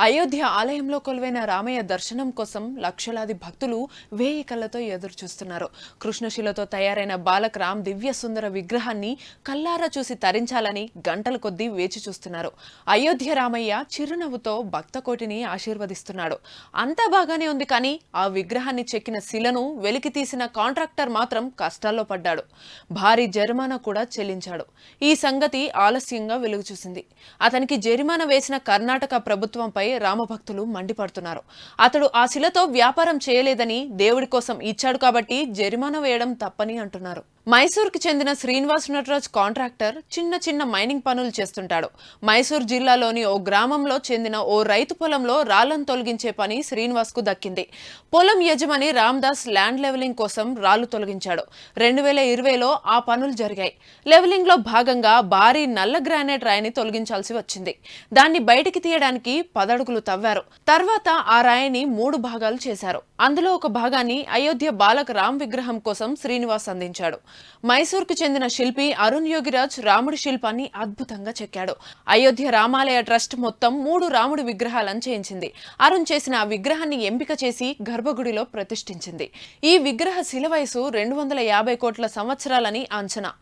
అయోధ్య ఆలయంలో కొలువైన రామయ్య దర్శనం కోసం లక్షలాది భక్తులు వేయి కళ్ళతో ఎదురు చూస్తున్నారు. కృష్ణశిలతో తయారైన బాలక్ రామ్ దివ్య సుందర విగ్రహాన్ని కల్లారా చూసి తరించాలని గంటల కొద్దీ వేచి చూస్తున్నారు. అయోధ్య రామయ్య చిరునవ్వుతో భక్తకోటిని ఆశీర్వదిస్తున్నాడు. అంతా బాగానే ఉంది, కానీ ఆ విగ్రహాన్ని చెక్కిన శిలను వెలికి తీసిన కాంట్రాక్టర్ మాత్రం కష్టాల్లో పడ్డాడు. భారీ జరిమానా కూడా చెల్లించాడు. ఈ సంగతి ఆలస్యంగా వెలుగు చూసింది. అతనికి జరిమానా వేసిన కర్ణాటక ప్రభుత్వంపై రామభక్తులు మండిపడుతున్నారు. అతడు ఆ శిలతో వ్యాపారం చేయలేదని, దేవుడి కోసం ఇచ్చాడు కాబట్టి జరిమానా వేయడం తప్పని అంటున్నారు. మైసూర్కి చెందిన శ్రీనివాస్ నటరాజ్ కాంట్రాక్టర్ చిన్న చిన్న మైనింగ్ పనులు చేస్తుంటాడు. మైసూర్ జిల్లాలోని ఓ గ్రామంలో చెందిన ఓ రైతు పొలంలో రాళ్లను తొలగించే పని శ్రీనివాస్ కు దక్కింది. పొలం యజమాని రామ్దాస్ ల్యాండ్ లెవెలింగ్ కోసం రాళ్లు తొలగించాడు. 2020లో ఆ పనులు జరిగాయి. లెవెలింగ్ లో భాగంగా భారీ నల్ల గ్రానైట్ రాయిని తొలగించాల్సి వచ్చింది. దాన్ని బయటికి తీయడానికి 10 అడుగులు తవ్వారు. తర్వాత ఆ రాయిని 3 భాగాలు చేశారు. అందులో ఒక భాగాన్ని అయోధ్య బాలక్ రామ్ విగ్రహం కోసం శ్రీనివాస్ అందించాడు. మైసూర్కు చెందిన శిల్పి అరుణ్ యోగిరాజ్ రాముడి శిల్పాన్ని అద్భుతంగా చెక్కాడు. అయోధ్య రామాలయ ట్రస్ట్ మొత్తం 3 రాముడి విగ్రహాలను చేయించింది. అరుణ్ చేసిన ఆ విగ్రహాన్ని ఎంపిక చేసి గర్భగుడిలో ప్రతిష్ఠించింది. ఈ విగ్రహ శిల వయసు 250 కోట్ల సంవత్సరాలని అంచనా.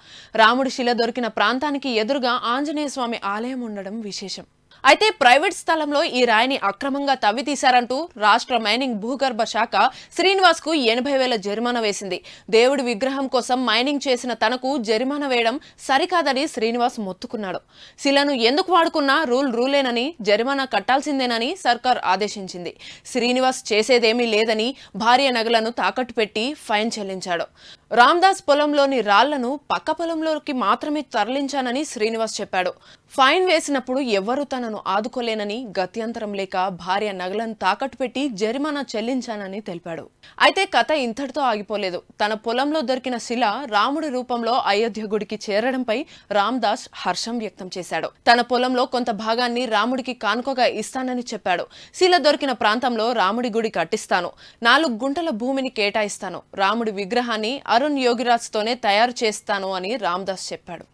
రాముడి శిల దొరికిన ప్రాంతానికి ఎదురుగా ఆంజనేయ స్వామి ఆలయం ఉండడం విశేషం. అయితే ప్రైవేట్ స్థలంలో ఈ రాయిని అక్రమంగా తవ్వి తీశారంటూ రాష్ట్ర మైనింగ్ భూగర్భ శాఖ శ్రీనివాస్ కు 80,000 జరిమానా వేసింది. దేవుడి విగ్రహం కోసం మైనింగ్ చేసిన తనకు జరిమానా వేయడం సరికాదని శ్రీనివాస్ మొత్తుకున్నాడు. శిలను ఎందుకు వాడుకున్నా రూలేనని, జరిమానా కట్టాల్సిందేనని సర్కార్ ఆదేశించింది. శ్రీనివాస్ చేసేదేమీ లేదని భార్య నగలను తాకట్టు పెట్టి ఫైన్ చెల్లించాడు. రామ్దాస్ పొలంలోని రాళ్లను పక్క పొలంలోకి మాత్రమే తరలించానని శ్రీనివాస్ చెప్పాడు. ఫైన్ వేసినప్పుడు ఎవ్వరూ తనను ఆదుకోలేనని, గత్యంతరం లేక భార్య నగలను తాకట్టు పెట్టి జరిమానా చెల్లించానని తెలిపాడు. అయితే కథ ఇంతటితో ఆగిపోలేదు. తన పొలంలో దొరికిన శిల రాముడి రూపంలో అయోధ్య గుడికి చేరడంపై రామ్దాస్ హర్షం వ్యక్తం చేశాడు. తన పొలంలో కొంత భాగాన్ని రాముడికి కానుకగా ఇస్తానని చెప్పాడు. శిల దొరికిన ప్రాంతంలో రాముడి గుడి కట్టిస్తాను, 4 గుంటల భూమిని కేటాయిస్తాను, రాముడి విగ్రహాన్ని అరుణ్ యోగిరాజ్ తోనే తయారు చేస్తాను అని రామ్దాస్ చెప్పాడు.